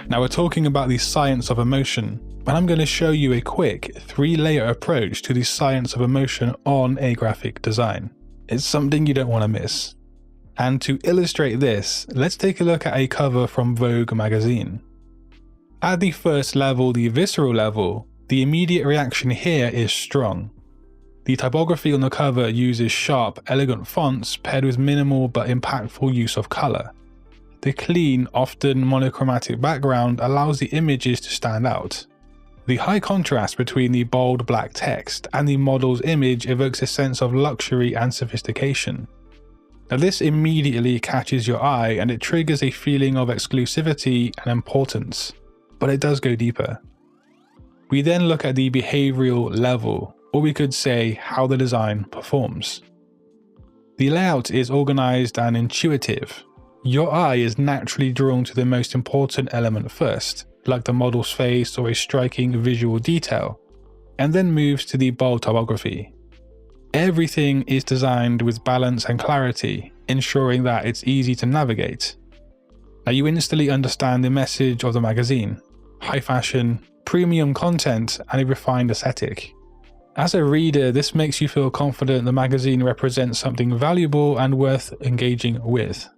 Now we're talking about the science of emotion, and I'm going to show you a quick 3-layer approach to the science of emotion on a graphic design. It's something you don't want to miss. And to illustrate this, let's take a look at a cover from Vogue magazine. At the first level, the visceral level, the immediate reaction here is strong. The typography on the cover uses sharp, elegant fonts paired with minimal but impactful use of color. The clean, often monochromatic background allows the images to stand out. The high contrast between the bold black text and the model's image evokes a sense of luxury and sophistication. Now this immediately catches your eye and it triggers a feeling of exclusivity and importance, but it does go deeper. We then look at the behavioral level, or we could say how the design performs. The layout is organized and intuitive. Your eye is naturally drawn to the most important element first, like the model's face or a striking visual detail, and then moves to the bold typography. Everything is designed with balance and clarity, ensuring that it's easy to navigate. Now you instantly understand the message of the magazine: high fashion, premium content, and a refined aesthetic. As a reader, this makes you feel confident the magazine represents something valuable and worth engaging with.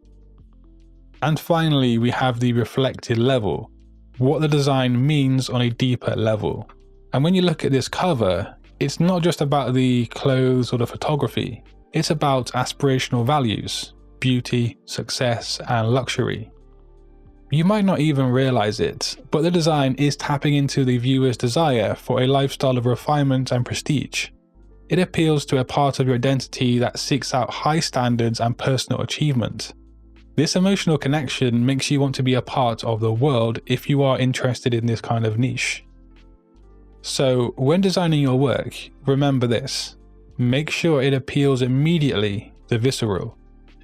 And finally, we have the reflected level, what the design means on a deeper level. And when you look at this cover, it's not just about the clothes or the photography, it's about aspirational values, beauty, success, and luxury. You might not even realize it, but the design is tapping into the viewer's desire for a lifestyle of refinement and prestige. It appeals to a part of your identity that seeks out high standards and personal achievement. This emotional connection makes you want to be a part of the world if you are interested in this kind of niche. So when designing your work, remember this: make sure it appeals immediately, the visceral,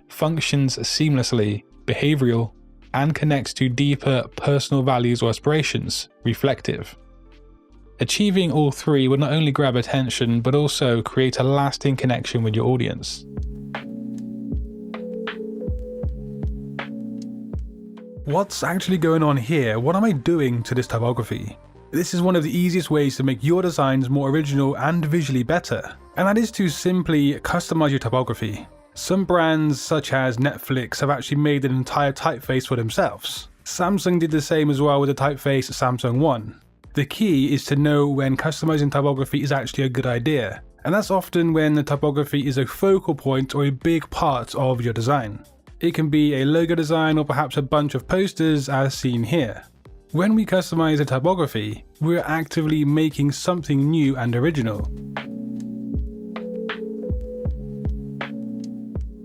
functions seamlessly, behavioral, and connects to deeper personal values or aspirations, reflective. Achieving all three will not only grab attention, but also create a lasting connection with your audience. What's actually going on here? What am I doing to this typography? This is one of the easiest ways to make your designs more original and visually better, and that is to simply customize your typography. Some brands such as Netflix have actually made an entire typeface for themselves. Samsung did the same as well with the typeface Samsung One. The key is to know when customizing typography is actually a good idea, and that's often when the typography is a focal point or a big part of your design. It can be a logo design or perhaps a bunch of posters as seen here. When we customize a typography, we're actively making something new and original.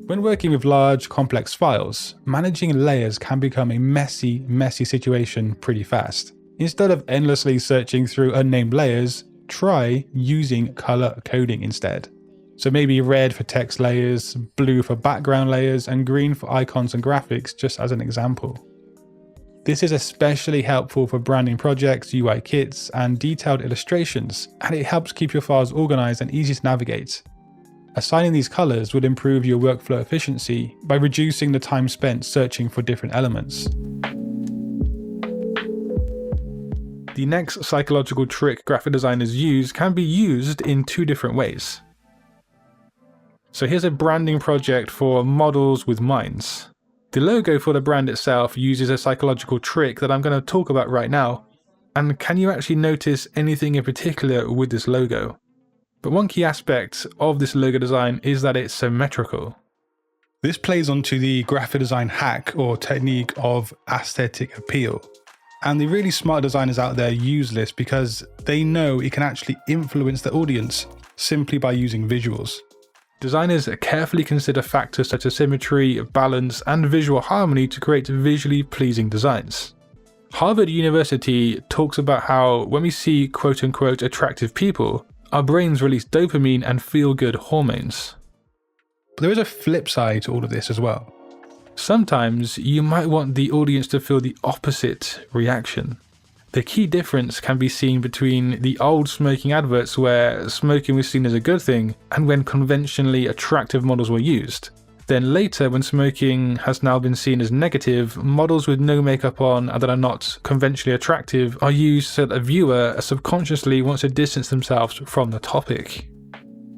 When working with large, complex files, managing layers can become a messy situation pretty fast. Instead of endlessly searching through unnamed layers, try using color coding instead. So maybe red for text layers, blue for background layers, and green for icons and graphics, just as an example. This is especially helpful for branding projects, UI kits, and detailed illustrations, and it helps keep your files organized and easy to navigate. Assigning these colors would improve your workflow efficiency by reducing the time spent searching for different elements. The next psychological trick graphic designers use can be used in two different ways. So here's a branding project for models with minds. The logo for the brand itself uses a psychological trick that I'm going to talk about right now. And can you actually notice anything in particular with this logo? But one key aspect of this logo design is that it's symmetrical. This plays onto the graphic design hack or technique of aesthetic appeal. And the really smart designers out there use this because they know it can actually influence the audience simply by using visuals. Designers carefully consider factors such as symmetry, balance, and visual harmony to create visually pleasing designs. Harvard University talks about how when we see quote-unquote attractive people, our brains release dopamine and feel-good hormones. But there is a flip side to all of this as well. Sometimes you might want the audience to feel the opposite reaction. The key difference can be seen between the old smoking adverts where smoking was seen as a good thing and when conventionally attractive models were used. Then later, when smoking has now been seen as negative, models with no makeup on and that are not conventionally attractive are used so that the viewer subconsciously wants to distance themselves from the topic.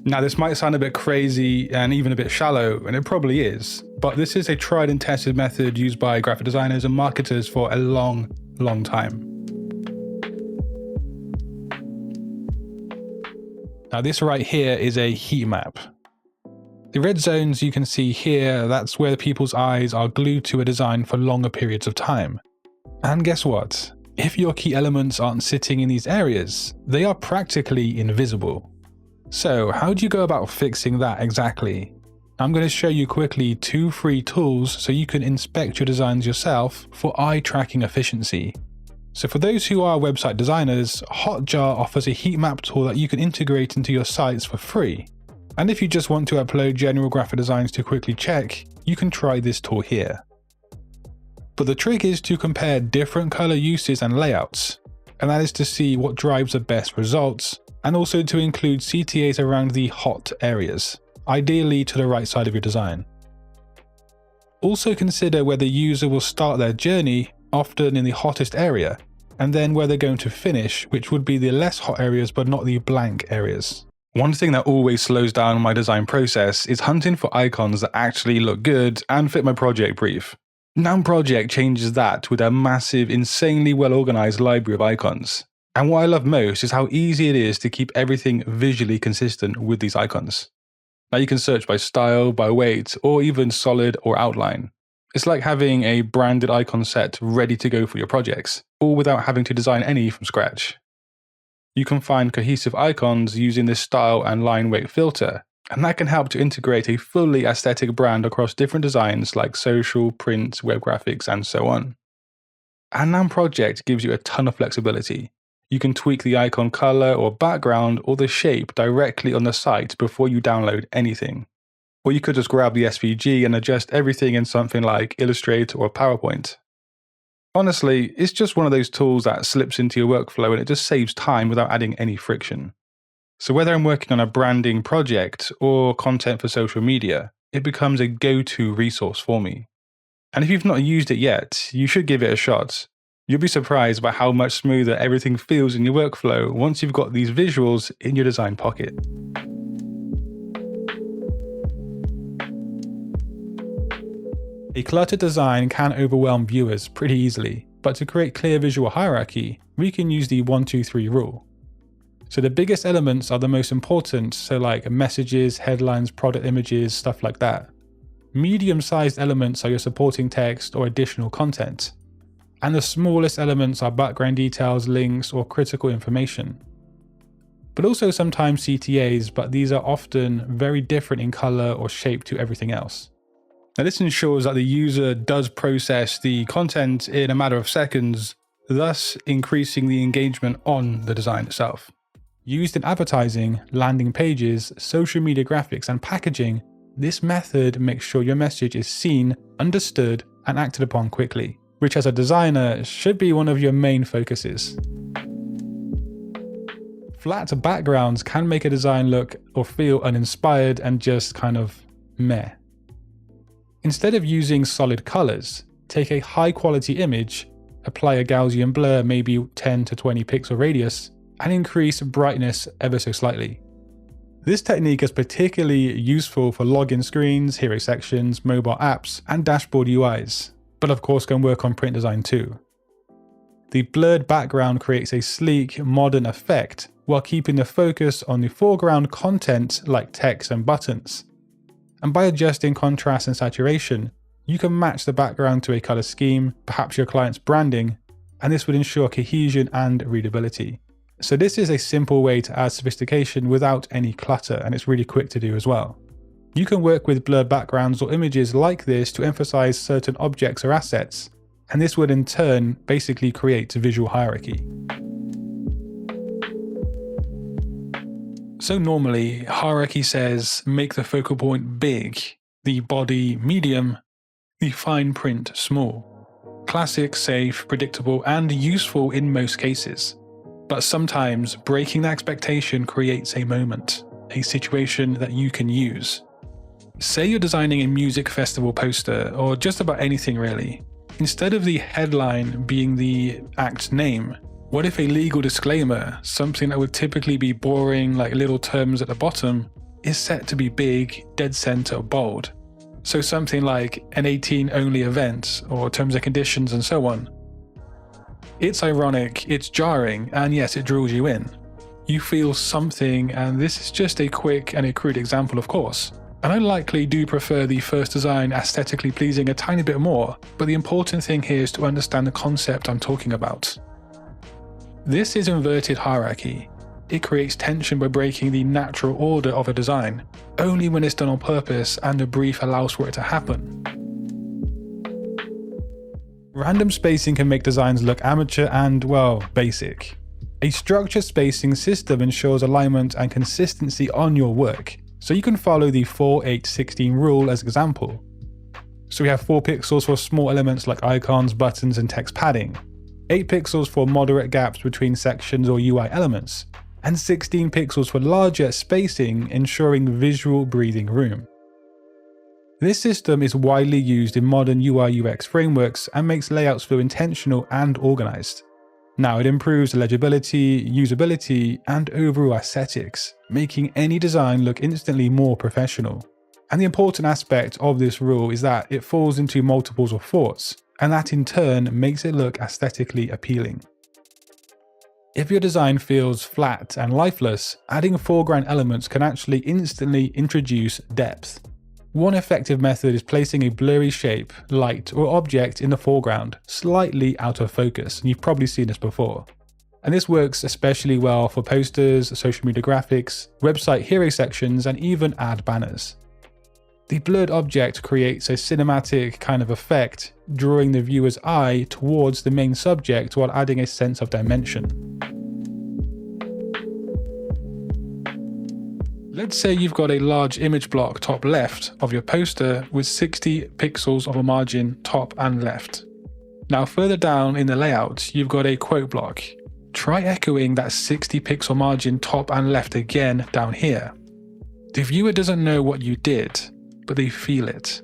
Now, this might sound a bit crazy and even a bit shallow, and it probably is, but this is a tried and tested method used by graphic designers and marketers for a long time. Now, this right here is a heat map. The red zones you can see here, that's where people's eyes are glued to a design for longer periods of time. And guess what? If your key elements aren't sitting in these areas, they are practically invisible. So how do you go about fixing that exactly? I'm going to show you quickly 2 free tools so you can inspect your designs yourself for eye tracking efficiency. So for those who are website designers, Hotjar offers a heat map tool that you can integrate into your sites for free. And if you just want to upload general graphic designs to quickly check, you can try this tool here. But the trick is to compare different color uses and layouts, and that is to see what drives the best results, and also to include CTAs around the hot areas, ideally to the right side of your design. Also consider where the user will start their journey, often in the hottest area, and then where they're going to finish, which would be the less hot areas but not the blank areas. One thing that always slows down my design process is hunting for icons that actually look good and fit my project brief. Noun Project changes that with a massive, insanely well organized library of icons. And what I love most is how easy it is to keep everything visually consistent with these icons. Now you can search by style, by weight, or even solid or outline. It's like having a branded icon set ready to go for your projects, all without having to design any from scratch. You can find cohesive icons using this style and line weight filter, and that can help to integrate a fully aesthetic brand across different designs like social, print, web graphics, and so on. And Noun Project gives you a ton of flexibility. You can tweak the icon color or background or the shape directly on the site before you download anything. Or you could just grab the SVG and adjust everything in something like Illustrator or PowerPoint. Honestly, it's just one of those tools that slips into your workflow and it just saves time without adding any friction. So whether I'm working on a branding project or content for social media, it becomes a go-to resource for me. And if you've not used it yet, you should give it a shot. You'll be surprised by how much smoother everything feels in your workflow once you've got these visuals in your design pocket. A cluttered design can overwhelm viewers pretty easily, but to create clear visual hierarchy, we can use the 1-2-3 rule. So the biggest elements are the most important, so like messages, headlines, product images, stuff like that. Medium-sized elements are your supporting text or additional content. And the smallest elements are background details, links, or critical information. But also sometimes CTAs, but these are often very different in color or shape to everything else. Now this ensures that the user does process the content in a matter of seconds, thus increasing the engagement on the design itself. Used in advertising, landing pages, social media graphics, and packaging, this method makes sure your message is seen, understood, and acted upon quickly, which as a designer should be one of your main focuses. Flat backgrounds can make a design look or feel uninspired and just kind of meh. Instead of using solid colors, take a high quality image, apply a Gaussian blur, maybe 10 to 20 pixel radius, and increase brightness ever so slightly. This technique is particularly useful for login screens, hero sections, mobile apps, and dashboard UIs, but of course can work on print design too. The blurred background creates a sleek, modern effect while keeping the focus on the foreground content like text and buttons. And by adjusting contrast and saturation, you can match the background to a color scheme, perhaps your client's branding, and this would ensure cohesion and readability. So this is a simple way to add sophistication without any clutter, and it's really quick to do as well. You can work with blurred backgrounds or images like this to emphasize certain objects or assets, and this would in turn basically create a visual hierarchy. So normally, hierarchy says make the focal point big, the body medium, the fine print small. Classic, safe, predictable, and useful in most cases. But sometimes breaking that expectation creates a moment, a situation that you can use. Say you're designing a music festival poster, or just about anything really. Instead of the headline being the act's name, what if a legal disclaimer, something that would typically be boring like little terms at the bottom, is set to be big, dead center, bold? So something like an 18 only event, or terms and conditions and so on. It's ironic, it's jarring, and yes, it draws you in. You feel something, and this is just a quick and a crude example, of course. And I likely do prefer the first design aesthetically pleasing a tiny bit more, but the important thing here is to understand the concept I'm talking about. This is inverted hierarchy. It creates tension by breaking the natural order of a design, only when it's done on purpose and the brief allows for it to happen. Random spacing can make designs look amateur and, well, basic. A structured spacing system ensures alignment and consistency on your work, so you can follow the 4-8-16 rule as example. So we have 4 pixels for small elements like icons, buttons, and text padding, 8 pixels for moderate gaps between sections or UI elements, and 16 pixels for larger spacing, ensuring visual breathing room. This system is widely used in modern UI/UX frameworks and makes layouts feel intentional and organized. Now it improves legibility, usability, and overall aesthetics, making any design look instantly more professional. And the important aspect of this rule is that it falls into multiples of 4s, and that in turn makes it look aesthetically appealing. If your design feels flat and lifeless, adding foreground elements can actually instantly introduce depth. One effective method is placing a blurry shape, light, or object in the foreground, slightly out of focus, and you've probably seen this before. And this works especially well for posters, social media graphics, website hero sections, and even ad banners. The blurred object creates a cinematic kind of effect, drawing the viewer's eye towards the main subject while adding a sense of dimension. Let's say you've got a large image block top left of your poster with 60 pixels of a margin top and left. Now further down in the layout, you've got a quote block. Try echoing that 60 pixel margin top and left again down here. The viewer doesn't know what you did, but they feel it.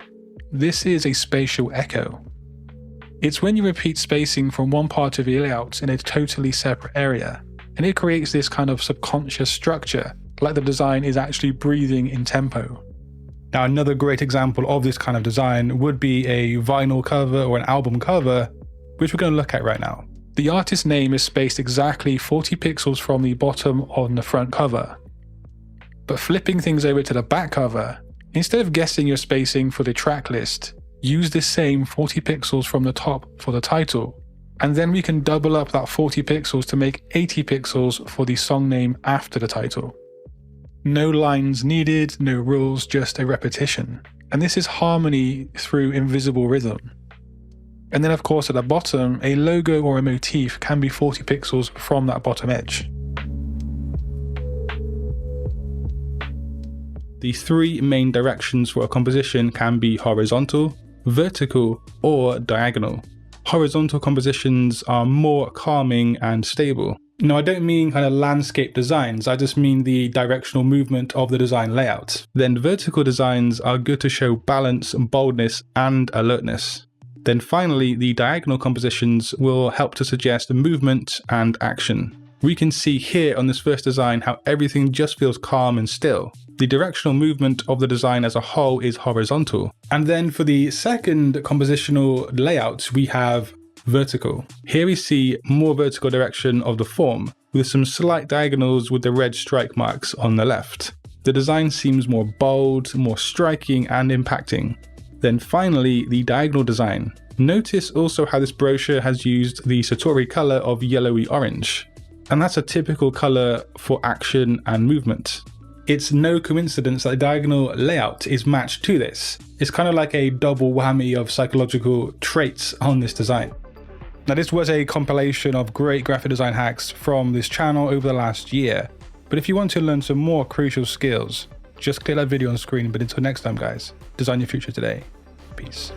This is a spatial echo. It's when you repeat spacing from one part of your layout in a totally separate area, and it creates this kind of subconscious structure, like the design is actually breathing in tempo. Now another great example of this kind of design would be a vinyl cover or an album cover, which we're going to look at right now. The artist's name is spaced exactly 40 pixels from the bottom on the front cover. But flipping things over to the back cover, instead of guessing your spacing for the track list, use the same 40 pixels from the top for the title, and then we can double up that 40 pixels to make 80 pixels for the song name after the title. No lines needed, no rules, just a repetition. And this is harmony through invisible rhythm. And then of course at the bottom, a logo or a motif can be 40 pixels from that bottom edge. The 3 main directions for a composition can be horizontal, vertical, or diagonal. Horizontal compositions are more calming and stable. No, I don't mean kind of landscape designs, I just mean the directional movement of the design layout. Then vertical designs are good to show balance, boldness, and alertness. Then finally, the diagonal compositions will help to suggest movement and action. We can see here on this first design how everything just feels calm and still. The directional movement of the design as a whole is horizontal. And then for the second compositional layout, we have vertical. Here we see more vertical direction of the form, with some slight diagonals with the red strike marks on the left. The design seems more bold, more striking and impacting. Then finally, the diagonal design. Notice also how this brochure has used the Satori color of yellowy orange. And that's a typical color for action and movement. It's no coincidence that the diagonal layout is matched to this. It's kind of like a double whammy of psychological traits on this design. Now this was a compilation of great graphic design hacks from this channel over the last year. But if you want to learn some more crucial skills, just click that video on screen. But until next time guys, design your future today. Peace.